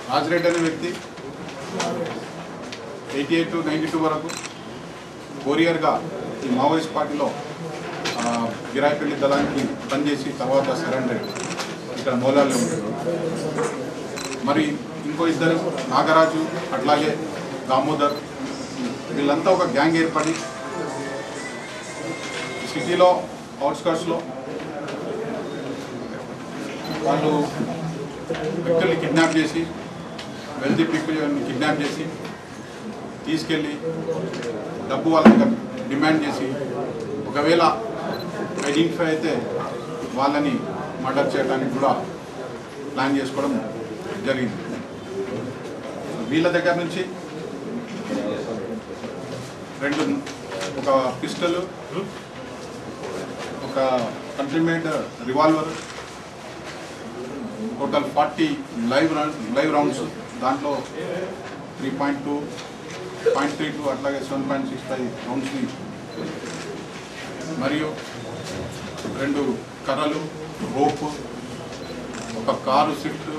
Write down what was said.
రాజిరెడ్డి అనే వ్యక్తి 88 to 92 వరకు కొరియర్గా ఈ మావోయిస్ట్ పార్టీలో గిరాయిపల్లి దళానికి పనిచేసి తర్వాత సరెండర్ ఇక్కడ మూలాల్లో ఉంటారు. మరి ఇంకో ఇద్దరు నాగరాజు అట్లాగే దామోదర్ వీళ్ళంతా ఒక గ్యాంగ్ ఏర్పడి సిటీలో అవుట్స్కర్ట్స్లో వాళ్ళు వ్యక్తుల్ని కిడ్నాప్ చేసి వెల్తీ పీపుల్ కిడ్నాప్ చేసి తీసుకెళ్ళి డబ్బు వాళ్ళ దగ్గర డిమాండ్ చేసి ఒకవేళ ఐడెంటిఫై అయితే వాళ్ళని మర్డర్ చేయడానికి కూడా ప్లాన్ చేసుకోవడం జరిగింది. వీళ్ళ దగ్గర నుంచి ఒక పిస్టల్, ఒక కంట్రీమేడ్ రివాల్వర్, టోటల్ 40 లైవ్ రౌండ్స్, దాంట్లో 3.2, 0.32 అట్లాగే 7.65 రౌండ్స్ని మరియు 2 కర్రలు, రోప్, ఒక కారు స్విఫ్ట్,